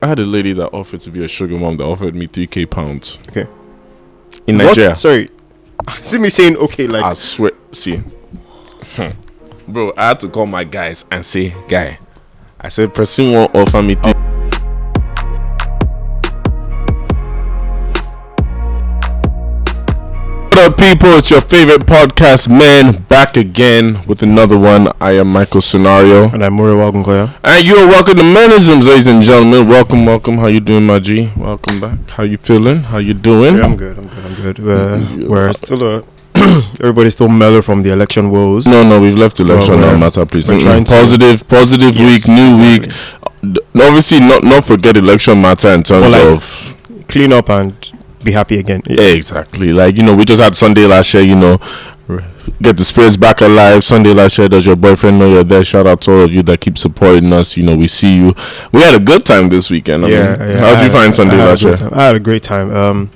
I had a lady that offered to be a sugar mom that offered me 3k pounds. Okay. In Nigeria. What? Sorry. See me saying okay, like I swear. See. Bro, I had to call my guys and say, guy, I said, person won't offer me What up, people? It's your favorite podcast man back again with another one. I am Michael Scenario. And I'm Murray Wagunkoya. And you are welcome to MENISMS, ladies and gentlemen. Welcome. How you doing, my G? Welcome back. How you feeling? How you doing? Yeah, I'm good. We're still everybody's still mellow from the election woes. No, we've left election now. Matter, please. Positive yes, week, new exactly. week. Obviously, not forget election matter in terms of clean up and be happy again. Yeah. Exactly. Like, we just had Sunday last year, get the spirits back alive. Sunday last year, does your boyfriend know you're there? Shout out to all of you that keep supporting us. We see you. We had a good time this weekend. How did you find Sunday last year? I had a great time.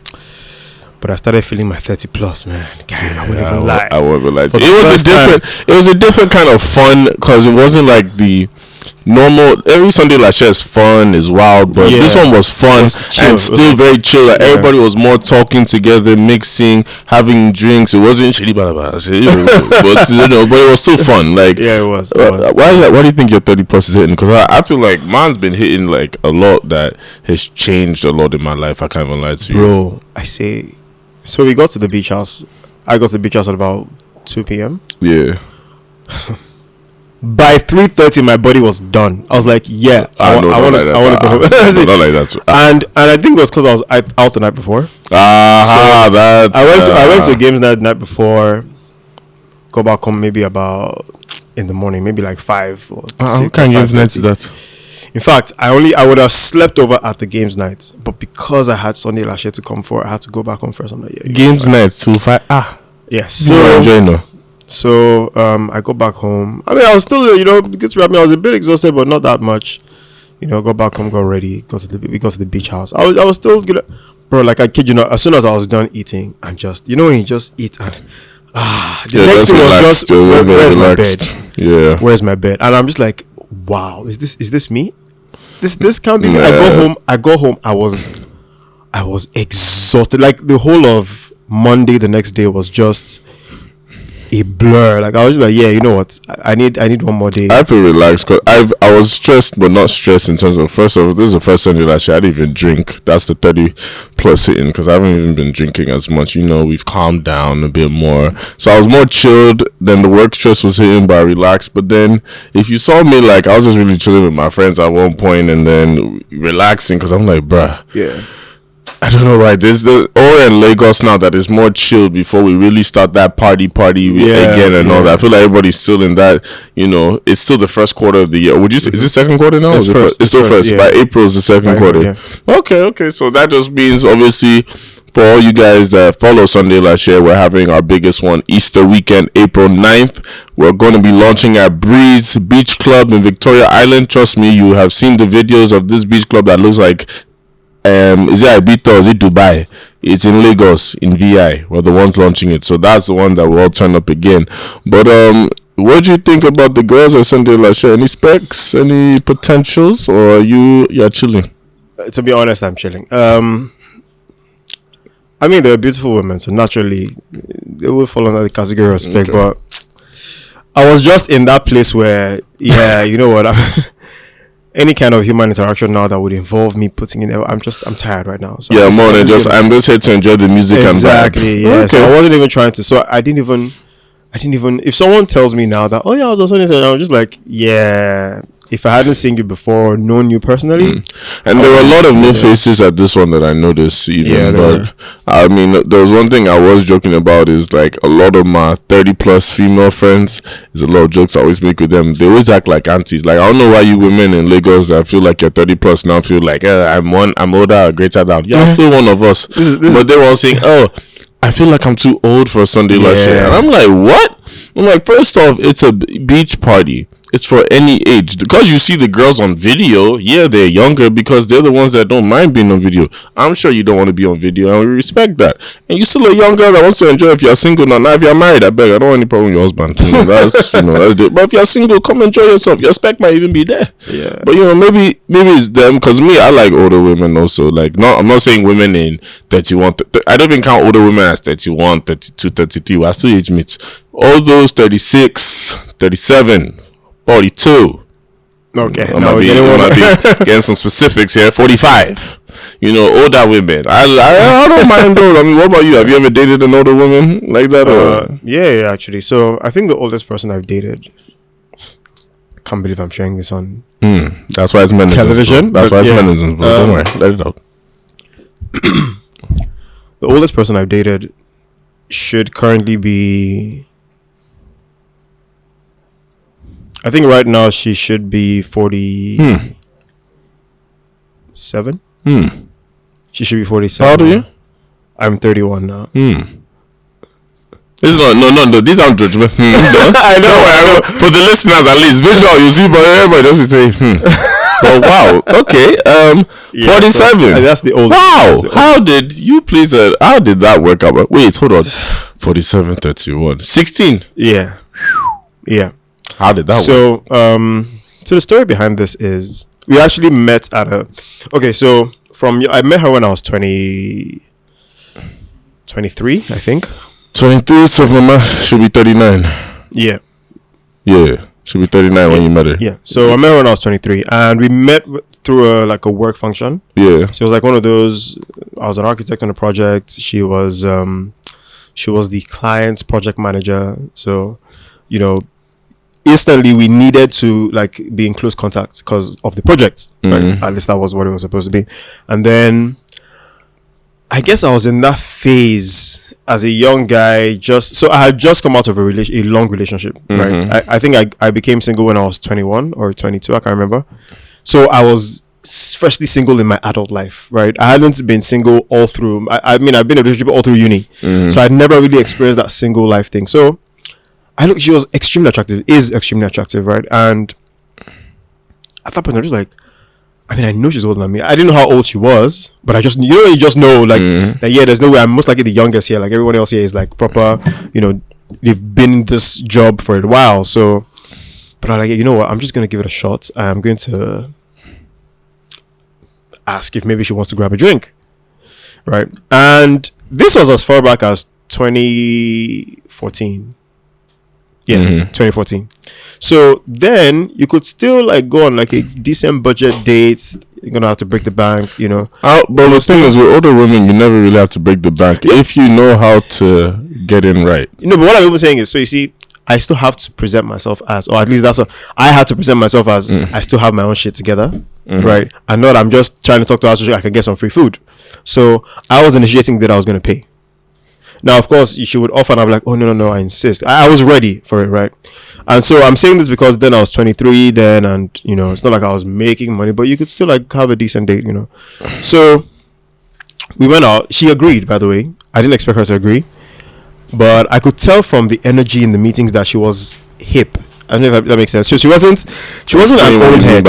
But I started feeling my 30 plus, man. God, I wouldn't even lie. I won't even lie. It was a different kind of fun because it wasn't like the normal. Every Sunday last year is fun, is wild, but this one was fun and still very chill. Like everybody was more talking together, mixing, having drinks. It wasn't shitty, but it was still fun. Like it was. Why do you think your 30 plus is hitting? Because I feel like mine's been hitting like a lot that has changed a lot in my life. I can't even lie to you, bro. I say. So we got to the beach house. I got to the beach house at about 2 p.m. Yeah. By 3:30, my body was done. I was like, "Yeah, I want to go home." Not like that. And I think it was because I was out the night before. I went to games night the night before. Go back home maybe about in the morning, maybe like 5 or 6. What kind of games night is that? In fact, I would have slept over at the games night, but because I had Sunday last year to come for, I had to go back home first. I'm like, games night 2-5. Yes. So I go back home. I mean, I was still, because I was a bit exhausted, but not that much. Go back home, go ready, go to the beach house. I was still, bro. Like I kid you not, as soon as I was done eating, and just, when you just eat and the next thing was just, where's my bed? Yeah. Where's my bed? And I'm just like, wow, is this me? This can't be me. I go home. I was exhausted. Like the whole of Monday, the next day was just a blur. Like I was just like, yeah, you know what? I need one more day. I feel relaxed because I was stressed, but not stressed in terms of this is the first Sunday last year I didn't even drink. That's the 30 plus hitting because I haven't even been drinking as much. We've calmed down a bit more, so I was more chilled. Then the work stress was hitting, but I relaxed. But then if you saw me, like I was just really chilling with my friends at one point, and then relaxing because I'm like, bruh, yeah. I don't know, right? There's the in Lagos now that is more chilled before we really start that party again and all that. I feel like everybody's still in that, it's still the first quarter of the year. Would you say, is it second quarter now? It's first. It's still first. Yeah. By April is the second quarter. Yeah. Okay. So that just means, obviously, for all you guys that follow Sunday last year, we're having our biggest one, Easter weekend, April 9th. We're going to be launching at Breeze Beach Club in Victoria Island. Trust me, you have seen the videos of this beach club that looks like is it Ibiza or is it Dubai? It's in Lagos in VI. We're the ones launching it, so that's the one that will all turn up again. But what do you think about the girls at Sunday last year? Any specs, any potentials, or you're chilling? To be honest, I'm chilling. I mean, they're beautiful women, so naturally they will fall under the category of spec. Okay. But I was just in that place where, you know what? Any kind of human interaction now that would involve me putting in, I'm tired right now. So I'm just here to enjoy the music and vibe. Exactly. Yeah. Okay. So I wasn't even trying to. So I didn't even. If someone tells me now that, oh yeah, I was on Sunday, I'm just like, yeah. If I hadn't seen you before, or known you personally, and there were a lot of new faces at this one that I noticed. I mean, there was one thing I was joking about is like a lot of my 30 plus female friends. There's a lot of jokes I always make with them. They always act like aunties. Like I don't know why you women in Lagos that feel like you're 30 plus now feel like I'm older, greater than. You're still one of us. But they were all saying, oh, I feel like I'm too old for a Sunday last year. And I'm like, what? I'm like, first off, it's a beach party. It's for any age. Because you see the girls on video, yeah, they're younger because they're the ones that don't mind being on video. I'm sure you don't want to be on video, and we respect that. And you're still a young girl that wants to enjoy if you're single. Now if you're married, I beg, I don't want any problem with your husband. That's that's it. But if you're single, come enjoy yourself. Your spec might even be there. Yeah. But maybe it's them. Because me, I like older women also. Like, no, I'm not saying women in 31. I don't even count older women as 31, 32, 33. We're still age mates. All those 36, 37, 42. Okay. I might be getting some specifics here. 45. Older women. I don't mind those. I mean, what about you? Have you ever dated an older woman like that? Yeah, actually. So I think the oldest person I've dated. Can't believe I'm sharing this on. That's why it's MENISMS. Television. Bro. That's why it's MENISMS, bro. Don't worry. Let it out. The oldest person I've dated should currently be. I think right now she should be 47. She should be 47. How old are you? I'm 31 now. This is no. These aren't judgment. I know. For the listeners, at least visual, you see, but everybody just be saying, But wow. Okay. 47. That's the oldest. Wow. How did you please? How did that work out? Wait, hold on. 47, 31, 16. Yeah. Yeah. How did that work? So the story behind this is we actually met at a. Okay, so I met her when I was 23, I think. 23, so mama should be 39. Yeah. Yeah, should be 39 when you met her. Yeah. So I met her when I was 23, and we met through a work function. Yeah. So it was like one of those. I was an architect on a project. She was the client's project manager. So, instantly we needed to be in close contact because of the project. Right? At least that was what it was supposed to be. And then I guess I was in that phase as a young guy. So I had just come out of a long relationship. Right. I think I became single when I was 21 or 22. I can't remember. So I was freshly single in my adult life. Right. I hadn't been single all through. I've been in a relationship all through uni. So I'd never really experienced that single life thing. So she was extremely attractive, right? And at that point, I was just like, I know she's older than me. I didn't know how old she was, but I just, you just know, that, there's no way. I'm most likely the youngest here. Like, everyone else here is, proper, they've been in this job for a while. So, but I'm like, you know what? I'm just going to give it a shot. I'm going to ask if maybe she wants to grab a drink, right? And this was as far back as 2014. Yeah, 2014. So then you could still go on a decent budget dates. You're gonna have to break the bank, But the thing is, with older women, you never really have to break the bank if you know how to get in right. But what I'm even saying is, so you see, I still have to present myself as, or at least that's what I had to present myself as. I still have my own shit together, right? And not I'm just trying to talk to her so I can get some free food. So I was initiating that I was gonna pay. Now, of course, she would offer, and I'm like, oh, no, I insist. I was ready for it, right? And so I'm saying this because then I was 23 then, and, it's not like I was making money, but you could still, have a decent date, So we went out. She agreed, by the way. I didn't expect her to agree. But I could tell from the energy in the meetings that she was hip. I don't know if that makes sense. So she wasn't an old head.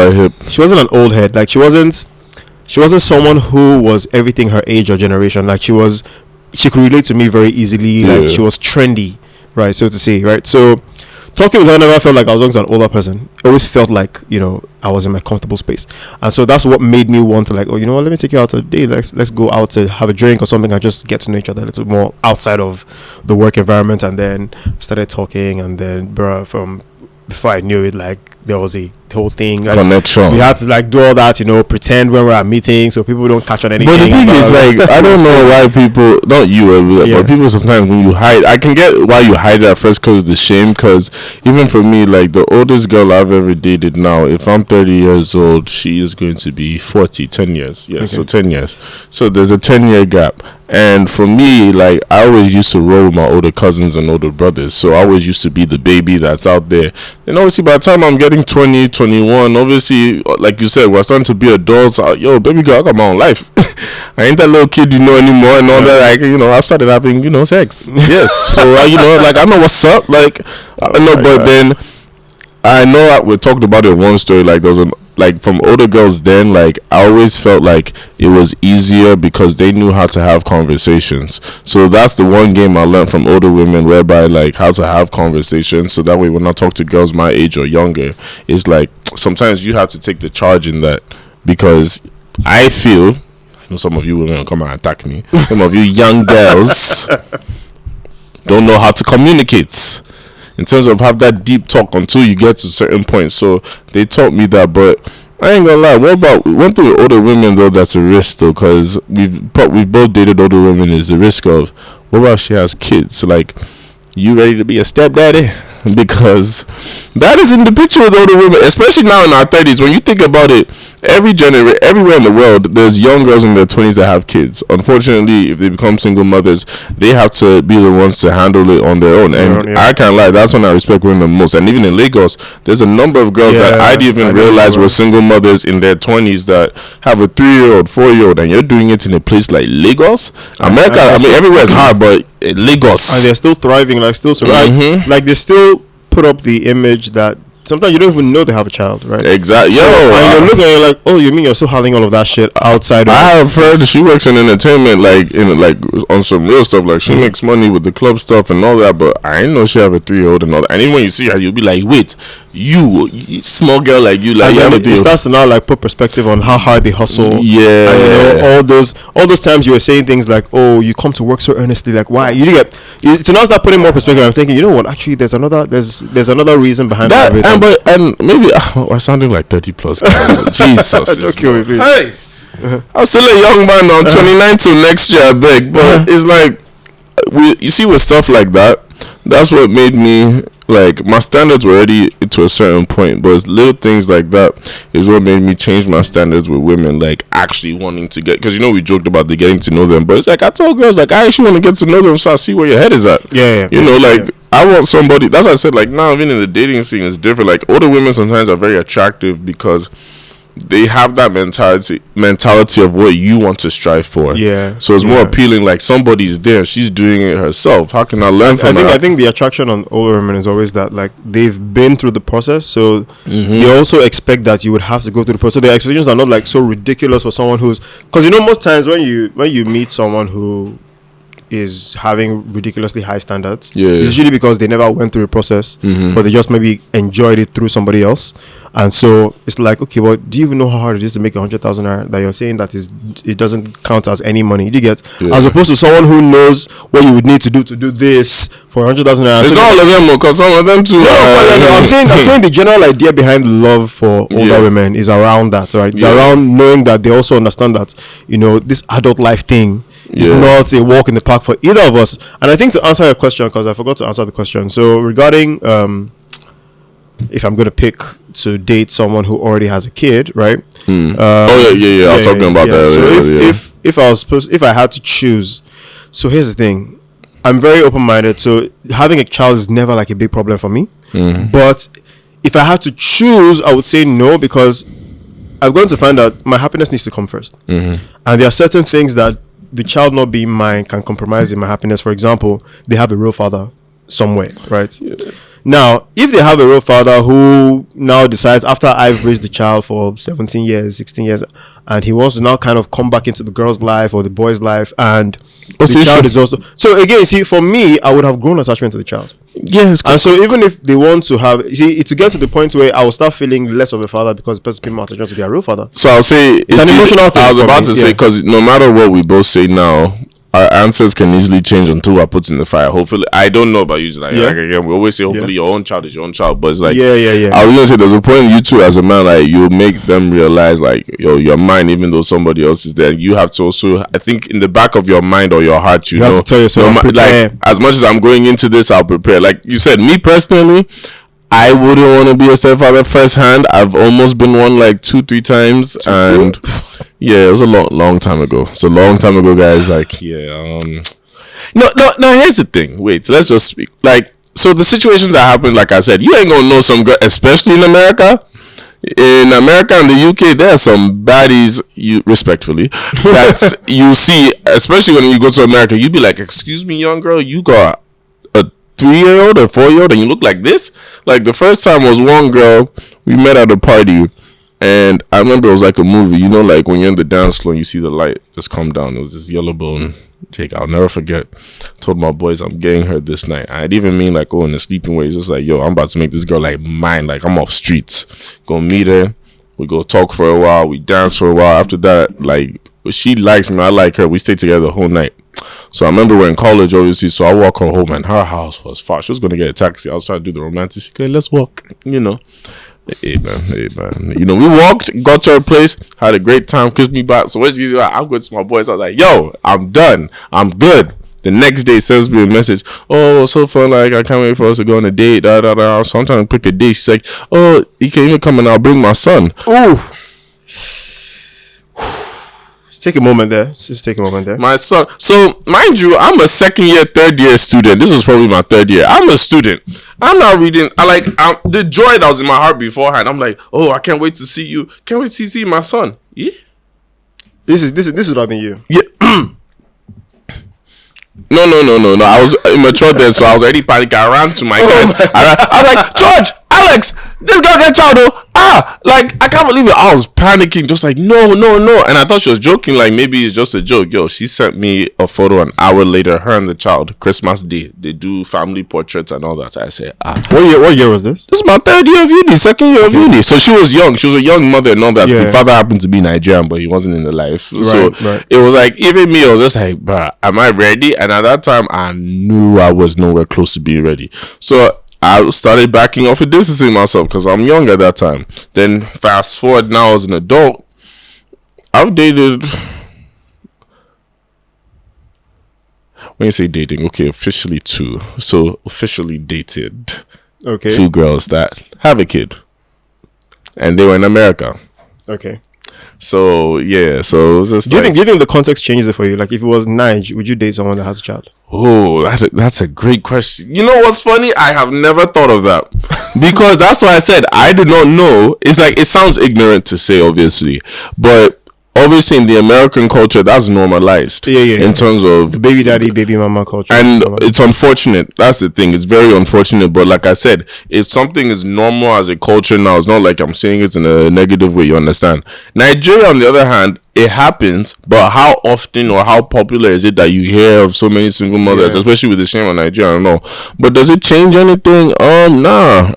She wasn't an old head. She wasn't someone who was everything her age or generation. She could relate to me very easily. She was trendy, right? So to say, right? So talking with her, I never felt like I was talking to an older person. It always felt like, I was in my comfortable space. And so that's what made me want to let me take you out today. Let's go out to have a drink or something and just get to know each other a little more outside of the work environment. And then started talking, and then before I knew it, there was a whole thing, connection. We had to do all that, pretend when we're at meetings so people don't catch on anything. But the thing is, I don't know why people, not you, but people sometimes when you hide, I can get why you hide it at first because of the shame. Because even for me, the oldest girl I've ever dated now, if I'm 30 years old, she is going to be 40, 10 years. Yeah, okay. So 10 years. So there's a 10-year gap. And for me, I always used to roll with my older cousins and older brothers. So I always used to be the baby that's out there. And obviously, by the time I'm getting 20, 21, obviously, like you said, we're starting to be adults. Yo, baby girl, I got my own life. I ain't that little kid anymore and all that. I've started having, sex. Yes. So, I know what's up. I know, but then I know we talked about it one story. Like there was like from older girls then, like I always felt like it was easier because they knew how to have conversations. So that's the one game I learned from older women, whereby like how to have conversations, so that way when I talk to girls my age or younger, it's like sometimes you have to take the charge in that, because I feel, I know some of you will come and attack me, some of you young girls don't know how to communicate in terms of have that deep talk until you get to a certain point. So they taught me that. But I ain't gonna lie, we went through with older women though, that's a risk though, because we've both dated older women. Is the risk of, what about she has kids? Like, you ready to be a stepdaddy? Because that is in the picture with older women, especially now in our 30s. When you think about it, everywhere in the world, there's young girls in their 20s that have kids. Unfortunately, if they become single mothers, they have to be the ones to handle it on their own. And I can't lie, that's when I respect women the most. And even in Lagos, there's a number of girls that I didn't even realize were single mothers in their 20s that have a 3-year-old, 4-year-old, and you're doing it in a place like Lagos. America, I mean, everywhere is hard, but Lagos, and they're still thriving, like still surviving. Like they still put up the image that sometimes you don't even know they have a child, right? Exactly. So, and you're looking and you're like, oh, you mean you're still handling all of that shit outside of... I have heard she works in entertainment, like on some real stuff. Like she makes money with the club stuff and all that, but I didn't know she have a 3-year-old and all that. And even when you see her, you'll be like, wait, you small girl like you, like, and then it starts to now like put perspective on how hard they hustle. Yeah. And you know, all those times you were saying things like, oh, you come to work so earnestly, like why? You get to now start putting more perspective. I'm thinking, you know what, actually there's another reason behind that. And maybe I sounded like 30 plus. Jesus. Don't kill me, please. Hey, I'm still a young man. I'm 29 till next year, I beg. But it's like, you see, with stuff like that, that's what made me, like, my standards were already to a certain point, but little things like that is what made me change my standards with women, like actually wanting to get, because we joked about the getting to know them, but it's like I told girls, like, I actually want to get to know them, so I see where your head is at. I want somebody, that's why I said, like, now even in the dating scene it's different. Like, older women sometimes are very attractive because they have that mentality of what you want to strive for. Yeah. So it's more appealing, like somebody's there, she's doing it herself. How can I learn from her? I think the attraction on older women is always that, like, they've been through the process, so they also expect that you would have to go through the process. So their expectations are not like so ridiculous for someone who's, because most times when you meet someone who is having ridiculously high standards, it's usually because they never went through the process, but they just maybe enjoyed it through somebody else. And so it's like, okay, well, do you even know how hard it is to make 100,000 naira that you're saying that it doesn't count as any money? Do you get? As opposed to someone who knows what you would need to do this for 100,000 naira. It's not all of them, because some of them too. I'm saying the general idea behind love for older women is around that, right? It's around knowing that they also understand that, this adult life thing is not a walk in the park for either of us. And I think, to answer your question, because I forgot to answer the question, so regarding if I'm going to pick to date someone who already has a kid, right? I was talking about that. So if I had to choose, so here's the thing, I'm very open-minded, so having a child is never like a big problem for me. But if I had to choose, I would say no, because I'm going to find out my happiness needs to come first. And there are certain things that the child not being mine can compromise in my happiness. For example, they have a real father somewhere, right? Now, if they have a real father who now decides, after I've raised the child for 17 years, 16 years, and he wants to now kind of come back into the girl's life or the boy's life, and the child is also... So again, see, for me, I would have grown attachment to the child. Yes. And so even if they want to have... to get to the point where I will start feeling less of a father because the person paying more attention to their real father. So I'll say... It's an emotional thing. I was about to say, because no matter what we both say now, our answers can easily change until we're put in the fire. Hopefully, I don't know about you. Like again, we always say, hopefully, your own child is your own child. But it's like, I was gonna say, there's a point you two as a man, like, you make them realize, like, yo, you're mine, even though somebody else is there. You have to also, I think, in the back of your mind or your heart, you know, have to tell yourself, like, as much as I'm going into this, I'll prepare. Like you said, me personally, I wouldn't want to be a stepfather firsthand. I've almost been one like 2-3 times, and it was a long time ago. It's a long time ago, guys. Like, no. Here's the thing. Wait, let's just speak. Like, so the situations that happen, like I said, you ain't gonna know some girl, especially in America. In America and the UK, there are some baddies, respectfully, that you see, especially when you go to America. You be like, excuse me, young girl, you got a 3-year-old or 4-year-old and you look like this? Like the first time was one girl we met at a party, and I remember it was like a movie. You know, like when you're in the dance floor and you see the light just come down. It was this yellow bone chick. I'll never forget. Told my boys I'm getting her this night. I didn't even mean like, oh, in the sleeping way. It's just like, yo, I'm about to make this girl like mine. Like I'm off streets. Go meet her. We go talk for a while. We dance for a while. After that, like, she likes me. I like her. We stay together the whole night. So I remember we're in college, obviously. So I walk her home, and her house was far. She was going to get a taxi. I was trying to do the romantic. She said, let's walk. You know. Hey, man. You know, we walked, got to her place, had a great time, kissed me back. So when she's like, I'm going to my boys. I was like, yo, I'm done. I'm good. The next day, sends me a message. Oh, so fun. Like, I can't wait for us to go on a date. So I'm trying to pick a date. She's like, oh, you can even come and I'll bring my son. Ooh. Just take a moment there. My son. So, mind you, I'm a second year, third year student. This was probably my third year. I'm a student. I'm not reading. The joy that was in my heart beforehand. I'm like, oh, I can't wait to see you. Can't wait to see my son. Yeah. This is what I mean you. Yeah. No. I was immature then, so I was already panicking. I ran to my guys. I was like, George, Alex, this girl get child though. Like, I can't believe it. I was panicking, just like, no. And I thought she was joking, like maybe it's just a joke. Yo, she sent me a photo an hour later, her and the child, Christmas Day. They do family portraits and all that. I said, What year was this? This is my third year of uni, second year of uni. So she was young. She was a young mother and all that. Yeah. The father happened to be Nigerian, but he wasn't in the life. Right. It was like, even me, I was just like, bruh, am I ready? And at that time, I knew I was nowhere close to being ready. So I started backing off and distancing myself because I'm young at that time. Then fast forward now as an adult, I've dated. When you say dating, okay, officially 2. So officially dated. Okay. 2 girls that have a kid, and they were in America. Okay. So yeah, so it was just do you think the context changes it for you? Like if it was 9, would you date someone that has a child? Oh, that's a great question. You know what's funny? I have never thought of that because that's why I said I do not know. It's like it sounds ignorant to say, obviously, but obviously in the American culture that's normalized. Yeah. In terms of the baby daddy, baby mama culture, and it's unfortunate. That's the thing. It's very unfortunate. But like I said, if something is normal as a culture now, it's not like I'm saying it in a negative way. You understand? Nigeria, on the other hand, it happens, but how often or how popular is it that you hear of so many single mothers, especially with the shame on Nigeria? I don't know. But does it change anything? Nah.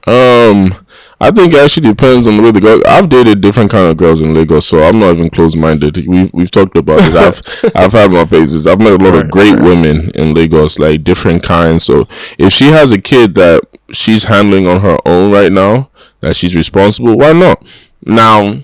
I think it actually depends on the way the girl. I've dated different kind of girls in Lagos, so I'm not even closed-minded. We've talked about it. I've had my phases. I've met a lot of great women in Lagos, like different kinds. So if she has a kid that she's handling on her own right now, that she's responsible, why not? Now,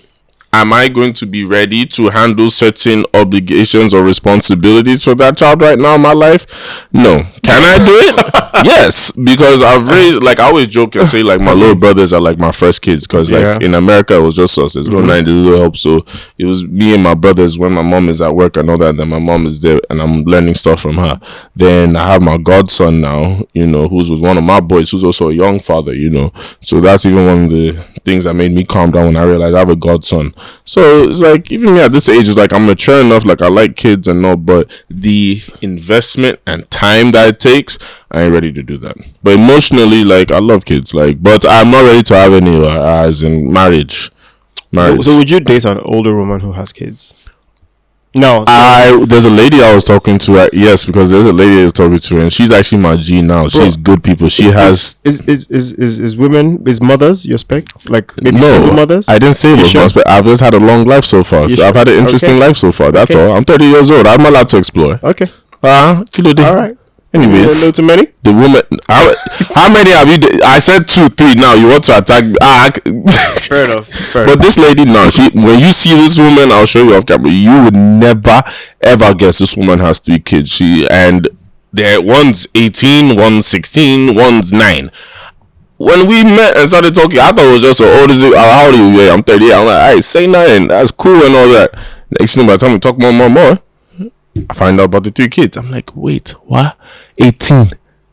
am I going to be ready to handle certain obligations or responsibilities for that child right now in my life? No. Can I do it? Yes, because I've raised, like I always joke and say like my little brothers are like my first kids, because like in America it was just us. There's no individual help, so it was me and my brothers when my mom is at work and all that, and then my mom is there and I'm learning stuff from her. Then I have my godson now, you know, who's with one of my boys who's also a young father, you know, so that's even one of the things that made me calm down when I realized I have a godson. So it's like even me at this age is like I'm mature enough, like I like kids and all, but the investment and time that it takes, I ain't ready to do that. But emotionally, like I love kids, like, but I'm not ready to have any as in marriage. So would you date an older woman who has kids? No, there's a lady I was talking to. Yes, because there's a lady I was talking to, and she's actually my G now. She's good people. She has is mothers your spec? Like maybe single mothers? I didn't say it was my spec. I've just had a long life so far. So I've had an interesting life so far. That's all. I'm 30 years old. I'm allowed to explore. Okay. All right. Anyways, too many? The woman. How many have you? I said 2, 3. Now you want to attack me? Fair enough. But this lady now, when you see this woman, I'll show you off camera. You would never ever guess this woman has 3 kids. One's 18, one's 16, one's 9. When we met and started talking, I thought it was just how old are you? Yeah, I'm 38. I'm like, alright, say nothing. That's cool and all that. Next thing, by the time we talk more, I find out about the 3 kids. I'm like, wait, what? 18.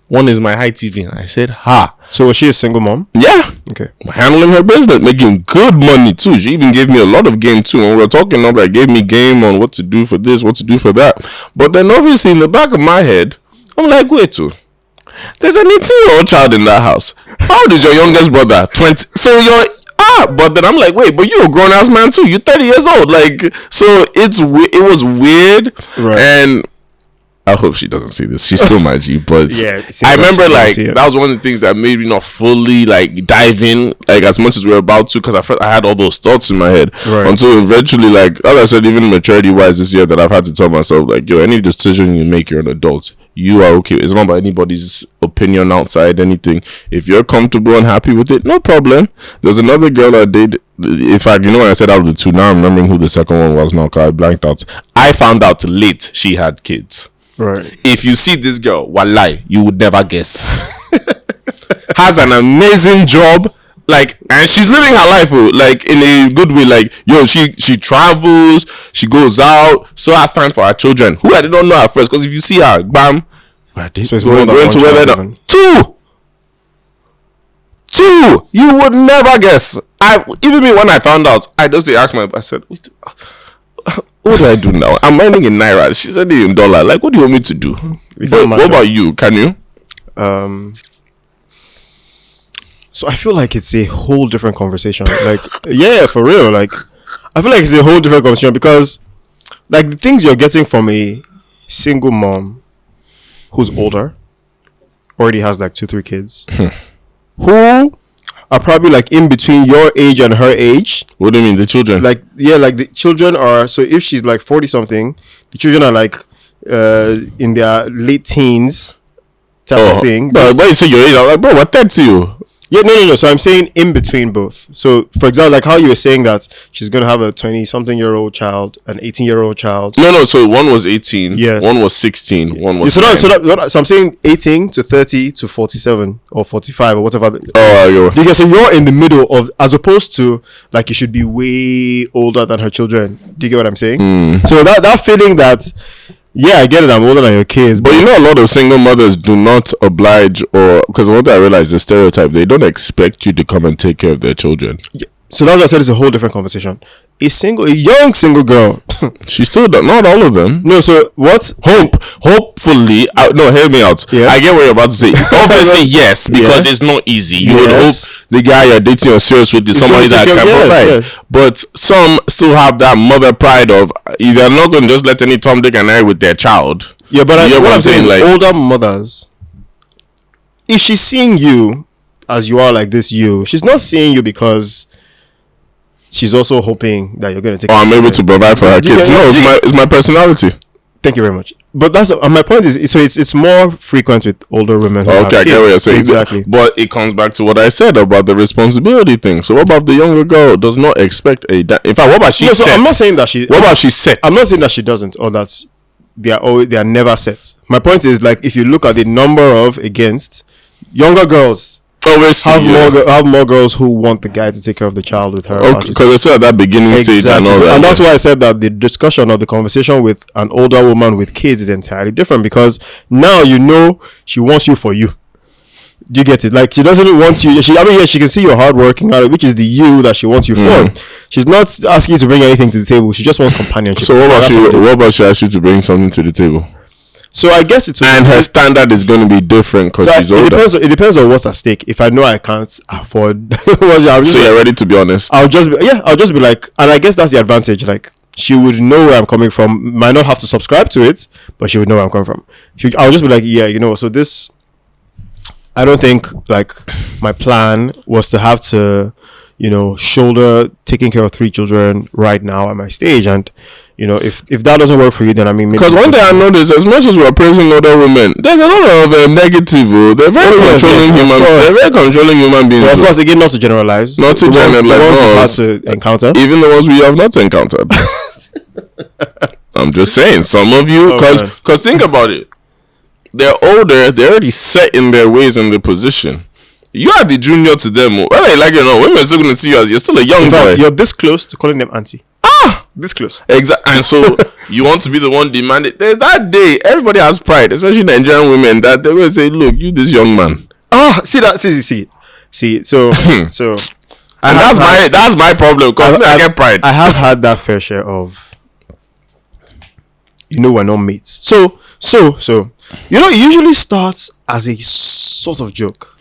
One is my high TV. And I said, ha. So was she a single mom? Yeah. Okay. Handling her business, making good money too. She even gave me a lot of game too. And we were talking about gave me game on what to do for this, what to do for that. But then obviously in the back of my head, I'm like, wait too. There's an 18-year-old child in that house. How old is your youngest brother? 20. So you're but then I'm like, wait, but you're a grown ass man too. You're 30 years old. Like, so it was weird, Right. and I hope she doesn't see this. She's still my G, but Yeah, I remember like that was one of the things that made me not fully like dive in like as much as we were about to, because I had all those thoughts in my head until eventually, like as I said, even maturity wise this year, that I've had to tell myself like, yo, any decision you make, you're an adult. You are okay. It's not about anybody's opinion outside anything. If you're comfortable and happy with it, no problem. There's another girl I dated. In fact, you know when I said out of the two, now I'm remembering who the second one was now, because I blanked out. I found out late she had kids. Right. If you see this girl, wallahi, you would never guess. Has an amazing job, like, and she's living her life, like, in a good way. Like, yo, she travels, she goes out, so has time for her children, who I did not know at first, because if you see her, bam, so it's going to whether two, you would never guess. Even me, when I found out, I just asked I said, wait, what do I do now? I'm earning in naira. She's earning in dollar. Like, what do you want me to do? What about you? Can you? So I feel like it's a whole different conversation. Like, yeah, for real. Like, I feel like it's a whole different conversation, because, like, the things you're getting from a single mom who's older, already has like 2-3 kids, who are probably like in between your age and her age. What do you mean, the children? Like, yeah, like the children are, so if she's like 40 something, the children are like in their late teens type of thing. But you say your age, I'm like, bro, what that to you? Yeah, no. So I'm saying in between both. So, for example, like how you were saying that she's going to have a 20-something-year-old child, an 18-year-old child. No. So one was 18. Yes. One was 16. One was. So I'm saying 18 to 30 to 47 or 45 or whatever. Because so you're in the middle of, as opposed to like you should be way older than her children. Do you get what I'm saying? So that feeling that. Yeah, I get it. I'm older than your kids, but you know, a lot of single mothers do not oblige, or because what I realize, the stereotype, they don't expect you to come and take care of their children. Yeah. So that's what I said. It's a whole different conversation. A young single girl. She still not all of them. No, so what? Hopefully, no, hear me out. Yeah. I get what you're about to say. Obviously, yes, because it's not easy. You would hope the guy you're dating or serious with is somebody that can provide. Yeah. But some still have that mother pride of, they're not going to just let any Tom, Dick, and Harry with their child. Yeah, but what I'm saying is, like, older mothers, if she's seeing you as you are like this, she's not seeing you because she's also hoping that you're going to take. I'm able to provide for her kids. No, it's my personality. Thank you very much. But that's my point is, so it's more frequent with older women. Okay, I get what you're saying. Exactly. But it comes back to what I said about the responsibility thing. So what about the younger girl does not expect in fact, what about she set? I'm not saying that she. What about she set? I'm not saying that she doesn't, or that they are never set. My point is, like, if you look at the number of younger girls. Have more girls who want the guy to take care of the child with her. Okay, because it's at that beginning stage and all that. And that's why I said that the discussion or the conversation with an older woman with kids is entirely different, because now you know she wants you for you. Do you get it? Like, she doesn't want you. She can see your hard working, which is the you that she wants you for. She's not asking you to bring anything to the table. She just wants companionship. So what about she asks you to bring something to the table? So I guess her standard is going to be different because she's older. It depends on what's at stake. If I know I can't afford, so you're ready to be honest. I'll just be like, and I guess that's the advantage. Like, she would know where I'm coming from. Might not have to subscribe to it, but she would know where I'm coming from. I'll just be like, yeah, so this. I don't think, like, my plan was to have to, shoulder taking care of 3 children right now at my stage. And, if that doesn't work for you, then I mean, because one thing I noticed, as much as we're praising other women, there's a lot of negative. They're very controlling They're very controlling human beings. Well, of course, again, not to generalize. Not to generalize. To encounter, even the ones we have not encountered. I'm just saying, some of you, because think about it. They're older. They're already set in their ways and their position. You are the junior to them. Whether you like it or not, women are still going to see you as you're still a young boy. You're this close to calling them auntie. This close. Exactly. And so you want to be the one demanding. There's that day. Everybody has pride, especially Nigerian women, that they're going to say, look, you this young man. See that. See. So. And that's my problem, because I get pride. I have had that fair share of you know we're not mates. So you know, it usually starts as a sort of joke.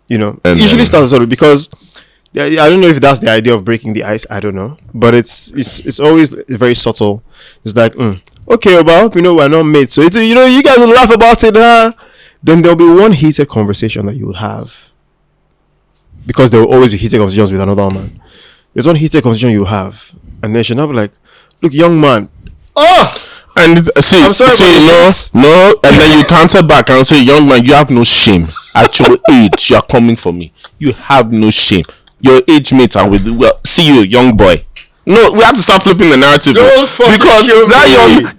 You know, And it usually then- starts as sort of, because I don't know if that's the idea of breaking the ice. I don't know, but it's always very subtle. It's like, okay, well, you know, we're not mates, so it's, you know, you guys will laugh about it, huh? Then there'll be one heated conversation that you will have, because there will always be heated conversations with another man. There's one heated conversation you have, and then she'll not be like, look, young man, And see, I'm sorry, no, and then you counter back and say, young man, you have no shame. At your age, you are coming for me. You have no shame. Your age mates are with, well, see you, young boy. No, we have to start flipping the narrative. Don't fucking because kill me.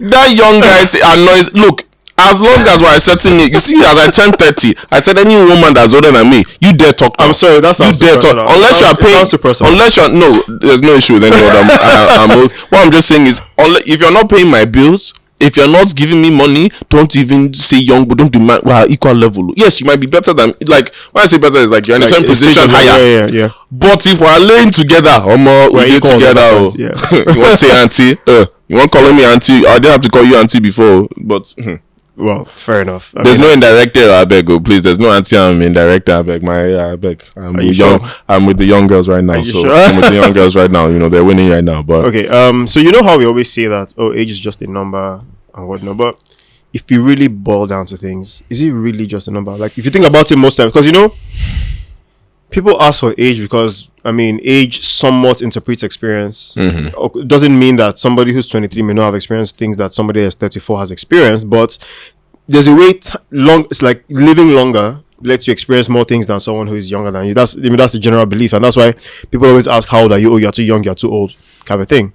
that young guy annoys. Look, as long as we're setting it, you see, as I turn 30, I said any woman that's older than me, you dare talk. I'm sorry, that sounds you dare talk. personal. Unless you're It sounds too paying. personal. Unless you're no, there's no issue with any other. What I'm just saying is, if you're not paying my bills, if you're not giving me money, don't even say young, but don't demand equal level. Yes, you might be better than, like, when I say better, is like you're in Like, the same it's position bigger, higher. yeah. But if we're laying together, we're equal together. on that, yeah. You want to say auntie? You want calling me auntie? I didn't have to call you auntie before, but Well, fair enough. there's no indirect there. I beg, please. There's no auntie. I'm indirect. I beg. I beg. I'm you with sure? I'm with the young girls right now. you So sure? I'm with the young girls right now. You know, they're winning right now. But Okay, so you know how we always say that, age is just a number and whatnot, but if you really boil down to things, is it really just a number? Like, if you think about it most times, because, you know, people ask for age because, I mean, age somewhat interprets experience. It doesn't mean that somebody who's 23 may not have experienced things that somebody who's 34 has experienced, but there's a way it's like living longer lets you experience more things than someone who is younger than you. That's the general belief, and that's why people always ask, how old are you? Oh, you're too young, you're too old, kind of thing.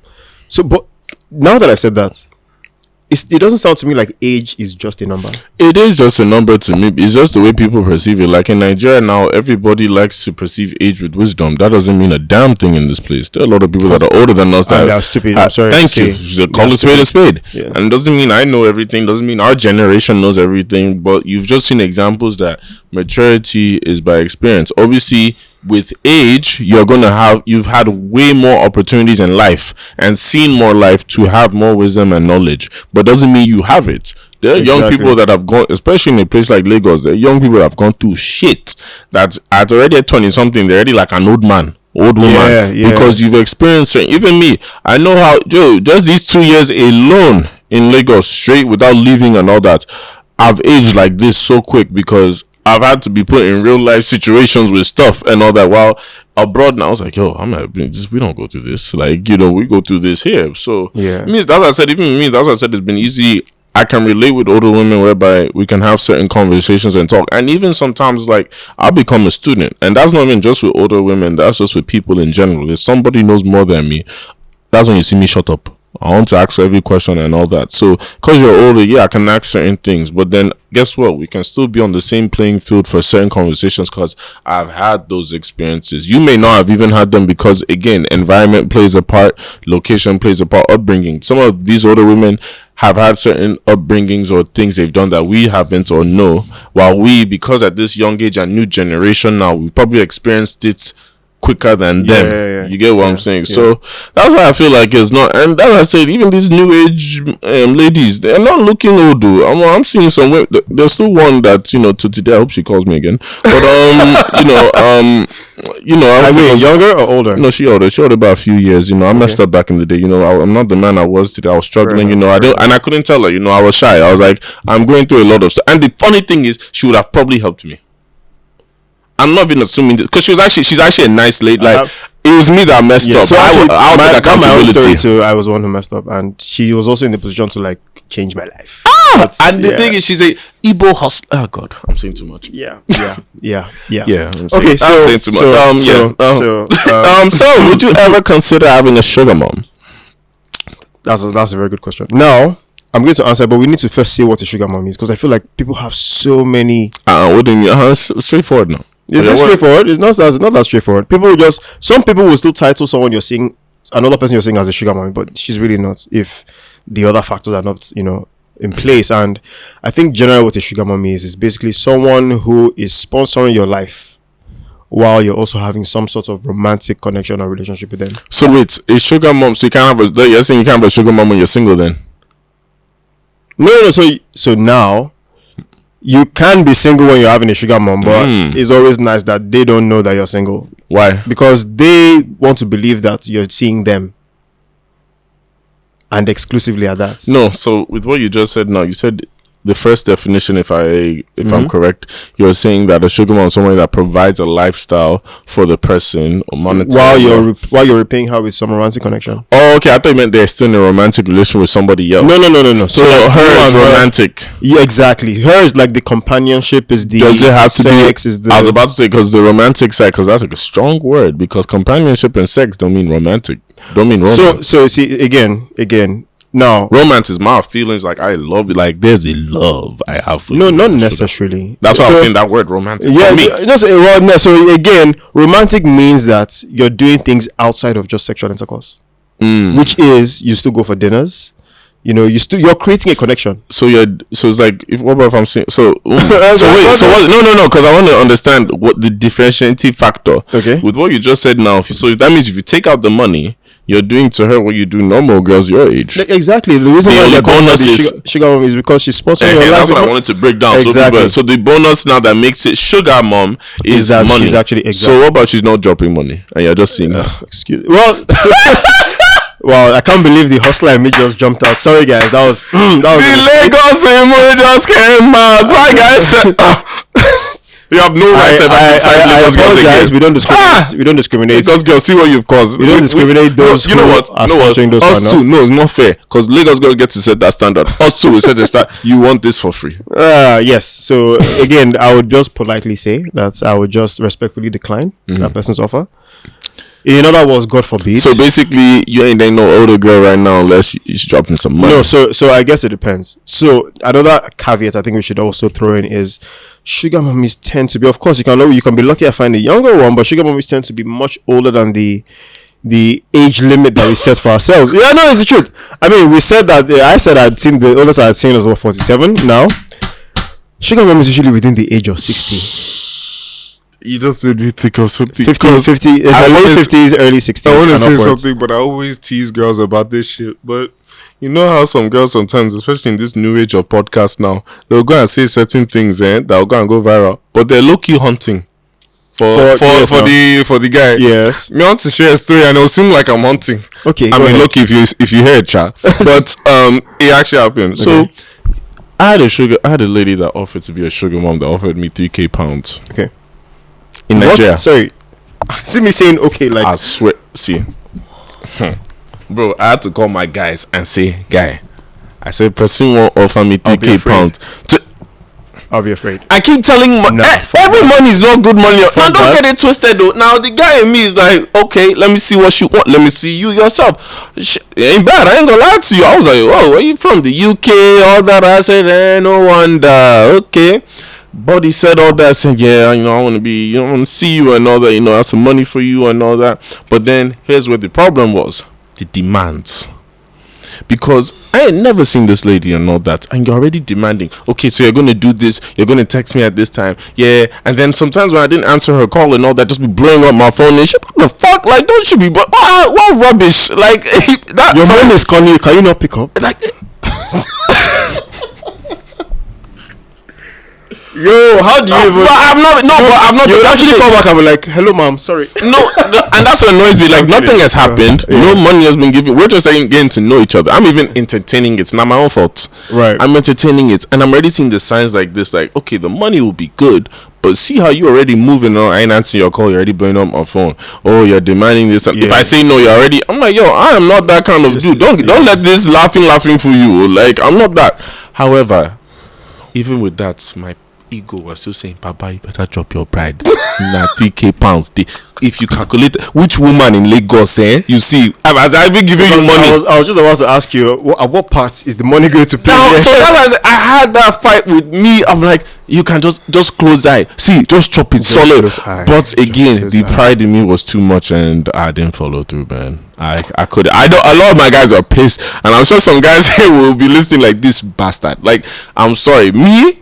So, but now that I've said that, it doesn't sound to me like age is just a number. it is just a number to me. It's just the way people perceive it. Like in Nigeria now, everybody likes to perceive age with wisdom. That doesn't mean a damn thing in this place. There are a lot of people that are older than us that they are stupid. I'm sorry to Thank say. you. Just call a spade a spade. Yeah. And it doesn't mean I know everything. Doesn't mean our generation knows everything. But you've just seen examples that maturity is by experience. Obviously, with age, you've had way more opportunities in life and seen more life to have more wisdom and knowledge, but doesn't mean you have it. There are young Exactly. people that have gone, especially in a place like Lagos, there are young people that have gone through shit that at already at 20 something, they're already like an old woman, Yeah. because you've experienced it. Even me, I know how, Joe, just these 2 years alone in Lagos, straight without leaving and all that, I've aged like this so quick because I've had to be put in real life situations with stuff and all that. While abroad now, I was like, yo, we don't go through this. Like, you know, we go through this here. So Yeah. it means, that's what I said, even me, that's what I said, it's been easy. I can relate with older women whereby we can have certain conversations and talk. And even sometimes, like, I'll become a student. And that's not even just with older women, that's just with people in general. If somebody knows more than me, that's when you see me shut up. I want to ask every question and all that. So, because you're older, yeah, I can ask certain things. But then, guess what? We can still be on the same playing field for certain conversations because I've had those experiences. You may not have even had them because, again, environment plays a part, location plays a part, upbringing. Some of these older women have had certain upbringings or things they've done that we haven't or know. While we, because at this young age and new generation now, we've probably experienced it quicker than them. Yeah. You get what I'm saying? So that's why I feel like it's not. And as I said, even these new age ladies, they're not looking old. I'm seeing some. There's still one that, you know, to today. I hope she calls me again. But I mean, younger or older? No, she older. She older by a few years. You know, I messed up back in the day. You know, I'm not the man I was today. I was struggling. You know, and I couldn't tell her. You know, I was shy. I was like, I'm going through a lot of stuff. And the funny thing is, she would have probably helped me. I'm not even assuming this because she's actually a nice lady. Like, it was me that messed up. So I'll take accountability. my own story too. I was the one who messed up, and she was also in the position to like change my life. And the thing is, she's a Igbo hustler. Oh God, I'm saying too much. Yeah. Yeah, I'm saying, Okay, I'm saying too much. So would you ever consider having a sugar mom? That's a very good question. Now, I'm going to answer, but we need to first say what a sugar mom is because I feel like people have so many. What do you mean? Straightforward now. Is this straightforward? It's not that straightforward. Some people will still title someone you're seeing, another person you're seeing as a sugar mommy, but she's really not if the other factors are not, you know, in place. And I think generally what a sugar mommy is basically someone who is sponsoring your life while you're also having some sort of romantic connection or relationship with them. So wait, a sugar mom. So you're saying you can't have a sugar mom when you're single then? No. So now you can be single when you're having a sugar mom, but it's always nice that they don't know that you're single. Why? Because they want to believe that you're seeing them. And exclusively at that. No, so with what you just said now, you said the first definition, if I'm correct, you're saying that a sugar mom is someone that provides a lifestyle for the person or monetary while you're repaying her with some romantic connection. Oh, okay. I thought you meant they're still in a romantic relation with somebody else. No. So her is romantic. Yeah, exactly. Her is like the companionship is the. Does it have to sex be? Is the, I was about to say because the romantic side, because that's like a strong word. Because companionship and sex don't mean romantic. Don't mean romance. So see again. Now, romance is my feelings. Like I love it. Like there's a love I have for you. No, not necessarily. That's why I'm saying that word romantic. Yeah, so again, romantic means that you're doing things outside of just sexual intercourse, which is you still go for dinners. You're creating a connection. So it's like what about if I'm saying so? No, because I want to understand what the differentiating factor. Okay. With what you just said now, so that means if you take out the money, you're doing to her what you do normal girls your age. Exactly. The reason why the sugar mom is because she's sponsoring your life. That's what I wanted to break down. Exactly. So the bonus now that makes it sugar mom is that money. She's actually So what about she's not dropping money and you're just seeing her? Excuse. Wow, I can't believe the hustler in me just jumped out. Sorry guys, that was the Lagos emoji just came out. Sorry guys. You have no right to I apologize. We don't discriminate. We don't discriminate. Lagos girls, see what you've caused. We don't discriminate those. You know what? Are sponsoring those us too. No, it's not fair. Because Lagos girls get to set that standard. Us too, we set the standard. You want this for free? Yes. So again, I would just politely say that I would just respectfully decline that person's offer. In other words, God forbid. So basically, you ain't no older girl right now unless she's dropping some money. No, so I guess it depends. So another caveat I think we should also throw in is sugar mummies tend to be, of course, you can be lucky I find a younger one, but sugar mummies tend to be much older than the age limit that we set for ourselves. Yeah, no, it's the truth. I mean, we said that I said I'd seen the oldest I'd seen was 47 now. Sugar mummies usually within the age of 60. You just made me think of something. 50, late 50s, early 60s. I want to say something, but I always tease girls about this shit. But you know how some girls sometimes, especially in this new age of podcasts now, they'll go and say certain things that'll go and go viral. But they're low-key hunting for the guy. Yes. Me want to share a story and it'll seem like I'm hunting. Okay. I mean, look, if you hear it, chat. But it actually happened. Okay. So I had a lady that offered to be a sugar mom that offered me £3,000. Okay. In Nigeria. What? Sorry. See me saying okay, like I swear. See, bro, I had to call my guys and say, guy, I said, person won't offer me £3,000. I'll be afraid. I keep telling every money is not good money. Now don't get it twisted though. Now the guy in me is like, okay, let me see what you want. Let me see you yourself. It ain't bad. I ain't gonna lie to you. I was like, oh, where you from? The UK, all that. I said, no wonder. Okay. But he said all that, said, yeah, I want to see you and all that, I have some money for you and all that. But then here's where the problem was, the demands. Because I ain't never seen this lady and all that, and you're already demanding, okay, so you're going to do this, you're going to text me at this time, yeah, and then sometimes when I didn't answer her call and all that, just be blowing up my phone and shit, what the fuck, like, don't you be, what rubbish, like, that. Your phone is calling you, can you not pick up? Like, yo, how do you even? I'm not. You actually call back and be like, "Hello, mom, sorry." No, and that's what annoys me. Like nothing has happened. Yeah. No money has been given. We're just getting to know each other. I'm even entertaining it. It's not my own fault. Right. I'm entertaining it, and I'm already seeing the signs like this. Like, okay, the money will be good, but see how you already moving on. I ain't answering your call. You're already blowing up my phone. Oh, you're demanding this. Yeah. If I say no, you're already. I'm like, yo, I am not that kind of dude. Don't let this laughing for you. Like, I'm not that. However, even with that, my ego was still saying, Papa, you better drop your pride. Nah, £3,000. If you calculate which woman in Lagos, you see, as I've been giving you money. I was just about to ask you, at what part is the money going to play? Now, so I had that fight with me. I'm like, you can just close the eye. See, just chop it solid. But again, the pride in me was too much, and I didn't follow through, man. I could. A lot of my guys are pissed, and I'm sure some guys here will be listening like this bastard. Like, I'm sorry, me.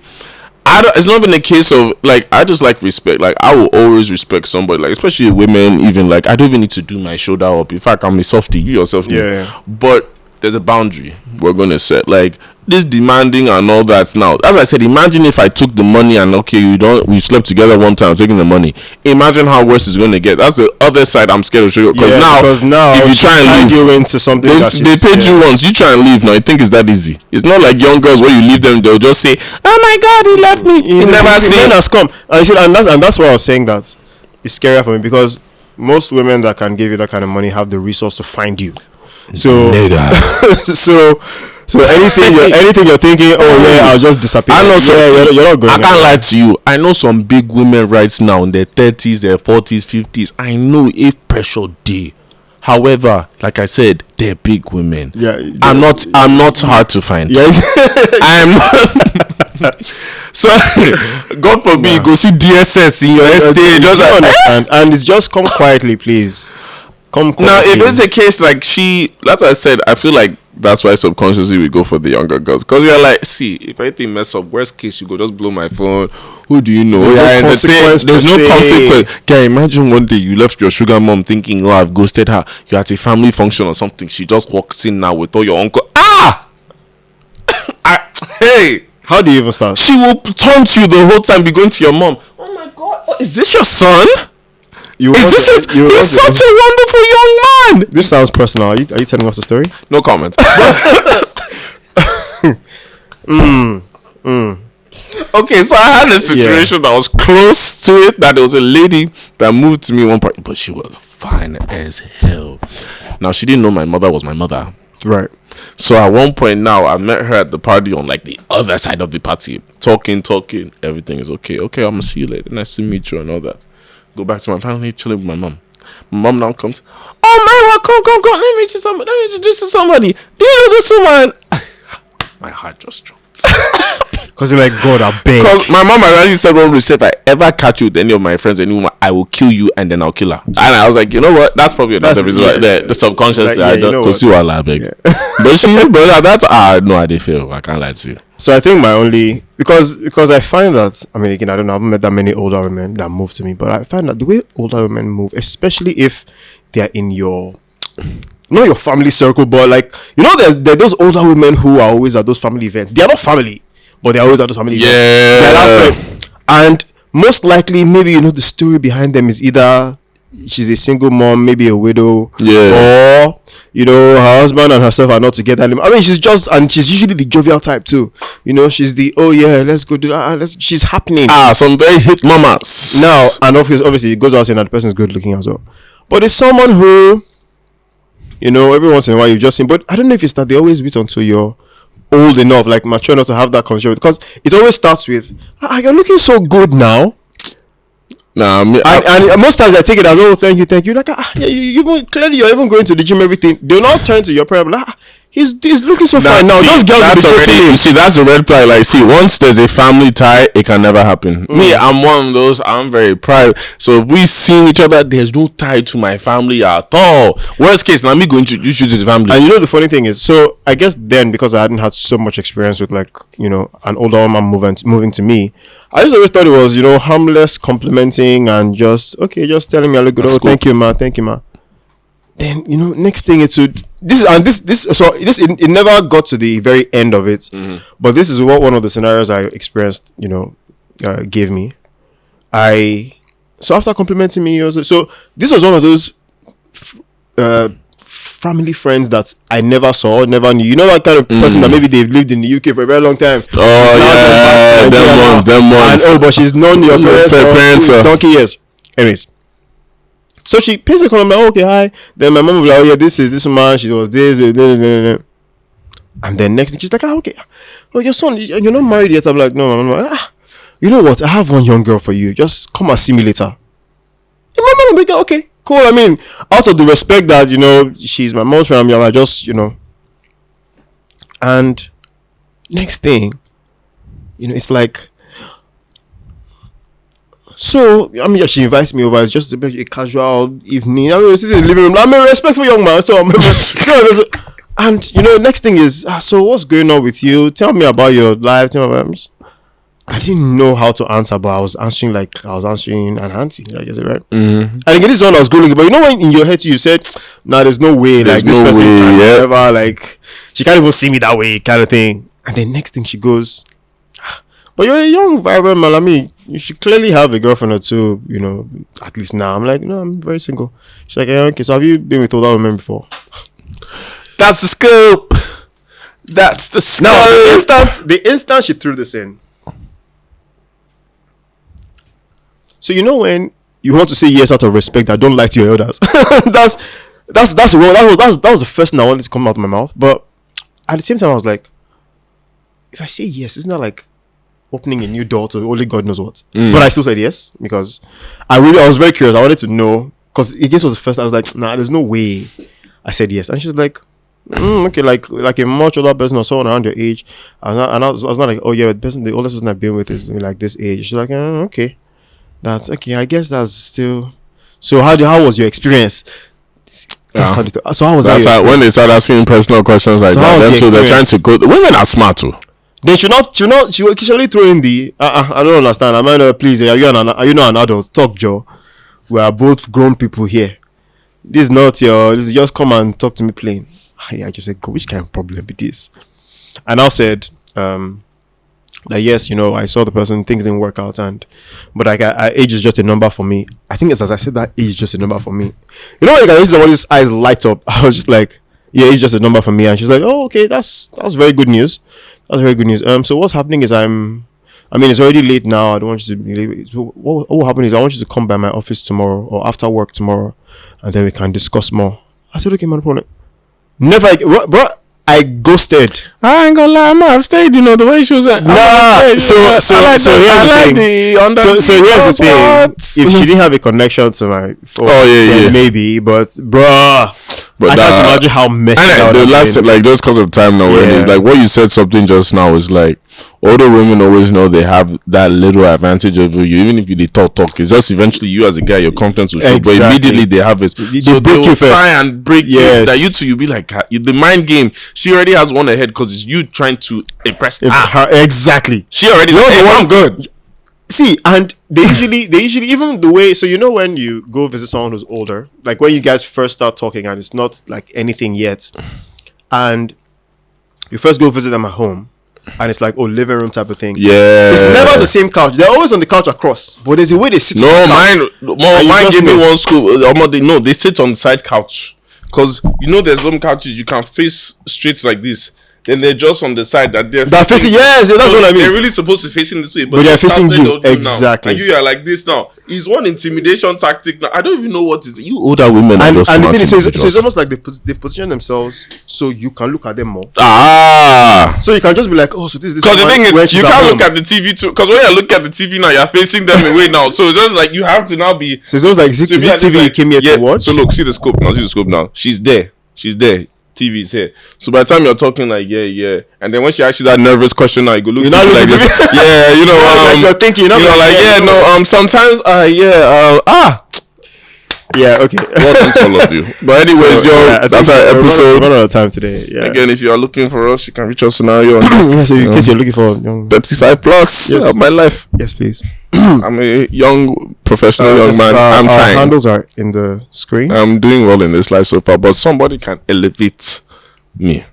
It's not been a case of like I just like respect. Like I will always respect somebody, like especially women. Even like I don't even need to do my shoulder up. In fact, I'm a softie. You yourself, yeah. But there's a boundary we're gonna set. Like this demanding and all that. Now, as I said, imagine if I took the money and we slept together one time taking the money. Imagine how worse it's gonna get. That's the other side I'm scared of. Because now if you try and leave, you into something they paid you once. You try and leave now. You think it's that easy? It's not like young girls where you leave them, they'll just say, "Oh my God, he left me." He never seen has come. And that's why I was saying that it's scarier for me, because most women that can give you that kind of money have the resource to find you. So so anything you're thinking, I'll just disappear. I know you're not going. I can't lie to you. I know some big women right now in their 30s, their 40s, 50s. I know if pressure day. However, like I said, they're big women. Yeah, I'm not hard to find. Yes, I'm not. So God forbid, you go see DSS in your estate. Just understand, and it's just come quietly, please. Come quietly. Now, if it's a case like that's what I said. I feel like that's why subconsciously we go for the younger girls, because you're like, see, if anything mess up, worst case you go just blow my phone. Who do you know? There's no consequence. Can you imagine one day you left your sugar mom thinking, I've ghosted her. You're at a family function or something. She just walks in now with all your uncle. Hey. How do you even start? She will turn to you the whole time, be going to your mom. Oh my God, is this your son? He's such a wonderful young man. This sounds personal. Are you telling us a story? No comment. Okay, so I had a situation that was close to it. That there was a lady that moved to me one part, but she was fine as hell. Now, she didn't know my mother was my mother. Right. So at one point now, I met her at the party on like the other side of the party. Talking. Everything is okay. Okay, I'm going to see you later. Nice to meet you and all that. Go back to my family, chilling with my mom. My mom now comes. Oh, Myra, come. Let me introduce you to somebody. Do you know this woman? My heart just dropped. Because you're like, God, I beg. Because my mom already said, if I ever catch you with any of my friends, any woman, I will kill you and then I'll kill her. And I was like, you know what? That's probably another reason why the subconscious like, I don't, because you are laughing. But see, but that's no idea feel. I can't lie to you. So I think my only, because I find that, I mean, again, I don't know, I haven't met that many older women that move to me, but I find that the way older women move, especially if they're in not your family circle, but like, you know, there are those older women who are always at those family events. They are not family, but they're always at those family events. And most likely, maybe, you know, the story behind them is either she's a single mom, maybe a widow, or, you know, her husband and herself are not together anymore. I mean, she's usually the jovial type too. You know, she's the, let's go do that. She's happening. Some very hit mamas. Now, and obviously, it goes out saying that the person is good looking as well. But it's someone who, you know, every once in a while you've just seen, but I don't know if it's that they always wait until you're old enough, like mature enough to have that conversation, because it always starts with, you're looking so good now. Nah, and most times I take it as, thank you. Like, clearly you're even going to the gym, everything. They'll not turn to your prayer, but he's looking so fine. Now, those girls will be chasing him. You see, that's a red flag. Like, see, once there's a family tie, it can never happen. Me, I'm one of those. I'm very private. So if we see each other, there's no tie to my family at all. Worst case, now me going to introduce you to the family. And you know the funny thing is, so I guess then, because I hadn't had so much experience with, like, you know, an older woman moving to me, I just always thought it was, you know, harmless, complimenting, and just telling me I look good. Thank you, ma. Then, you know, next thing it's it never got to the very end of it, but this is what one of the scenarios I experienced, you know, gave me. So after complimenting me, so this was one of those family friends that I never saw, never knew. You know, that kind of person that maybe they've lived in the UK for a very long time. Them ones. And but she's known your parents for donkey years. Anyways. So she pays me, I'm like, okay, hi. Then my mom will be like, this is this man. She was this. And then next thing, she's like, okay. No, your son, you're not married yet. I'm like, no. I'm like, you know what? I have one young girl for you. Just come and see me later. And my mom will be like, okay, cool. I mean, out of the respect that, you know, she's my mom's friend, I just, you know. And next thing, you know, it's like, so, I mean, she invites me over. It's just a casual evening. I mean, we're sitting in the living room. I'm a respectful young man. So, and, you know, next thing is, so what's going on with you? Tell me about your life. I didn't know how to answer, but I was answering an auntie. Like I said, right? Mm-hmm. And again, this one I was going, but you know when in your head you said, "Nah, there's no way. There's this person can ever like she can't even see me that way," kind of thing. And then next thing she goes, "But you're a young, vibrant man. I mean, you should clearly have a girlfriend or two. You know, at least now." I'm like, "No, I'm very single." She's like, "Okay, so have you been with older women before?" That's the scoop. That's the scoop. Now the instant she threw this in. So you know when you want to say yes out of respect, I don't lie to your elders. that's wrong. That was the first thing I wanted to come out of my mouth. But at the same time, I was like, if I say yes, isn't that like opening a new door to only God knows what? But I still said yes because I was very curious. I wanted to know because it was the first time I was like, nah, there's no way. I said yes, and she's like, okay, like a much older person or someone around your age. I was not like, oh yeah, the oldest person I've been with is like this age. She's like, okay. That's okay. I guess that's still. So how was your experience? So how was that? When they start asking personal questions like that, so they're trying to go. The women are smart too. They should not. She will occasionally throw in the. I don't understand. Am I not? Please, are you not an adult? Talk, Joe. We are both grown people here. This is not your. This is just come and talk to me plain. I just said, which kind of problem it is? And I said, that yes, I saw the person, things didn't work out, but like age is just a number for me. I think it's as I said that age is just a number for me. You know, like I see somebody's eyes light up. I was just like, yeah, age is just a number for me, and she's like, oh, okay, that's very good news. That's very good news. So what's happening is it's already late now. I don't want you to be late. So what will happen is I want you to come by my office tomorrow or after work tomorrow, and then we can discuss more. I said, okay, man, no problem. Never, bro. I ghosted. I ain't gonna lie, I've stayed. The way she was like, so here's the thing. If she didn't have a connection to my phone, maybe. But bruh, I can't imagine how messy that would have been. Like those kinds of time now, when like what you said something just now is like older women always know they have that little advantage over you, even if they talk. It's just eventually you as a guy, your confidence will show, but immediately they have it. So they will try and break you. That you two, you'll be like the mind game. She already has one ahead because it's you trying to impress her. Exactly. She already knows. I'm good. See, and they usually even the way, so when you go visit someone who's older, like when you guys first start talking and it's not like anything yet, and you first go visit them at home and it's like living room type of thing. Yeah, it's never the same couch. They're always on the couch across, but there's a way they sit. Mine gave me one school. They sit on the side couch because there's some couches you can face straight like this. Then they're just on the side that they're facing. Yes, that's what I mean. They're really supposed to be facing this way, but they're facing you exactly. And you are like this now. It's one intimidation tactic now. I don't even know what is. You older women are just smart. And the thing is, so it's almost like they've positioned themselves so you can look at them more. So you can just be like, oh, so this. Because the thing is, you can't look at the TV too. Because when you look at the TV now, you're facing them away now. So it's just like you have to now be. So it's almost like is it TV you came here to watch? So look, see the scope now. She's there. TV is here. So by the time you're talking like and then when she asks you that nervous question now, you go look like this. Like you're thinking, sometimes okay. Welcome to all of you. But anyways, that's our episode. We're out of time today. Yeah. Again, if you are looking for us, you can reach us now. So in case you're looking for 35 plus of my life. Yes, please. I'm a young professional young man. I'm trying. Handles are in the screen. I'm doing well in this life so far, but somebody can elevate me.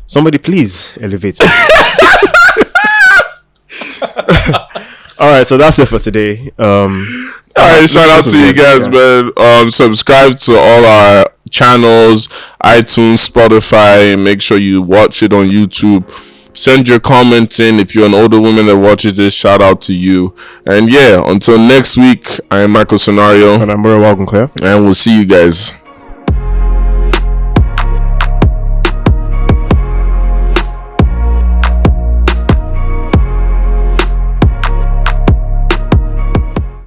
Somebody please elevate me. All right, so that's it for today. All right, shout out to you guys, man. Subscribe to all our channels, iTunes, Spotify. Make sure you watch it on YouTube. Send your comments in. If you're an older woman that watches this, shout out to you. And until next week, I am Michael Scenario. And I'm Mura Wagonclair. And we'll see you guys.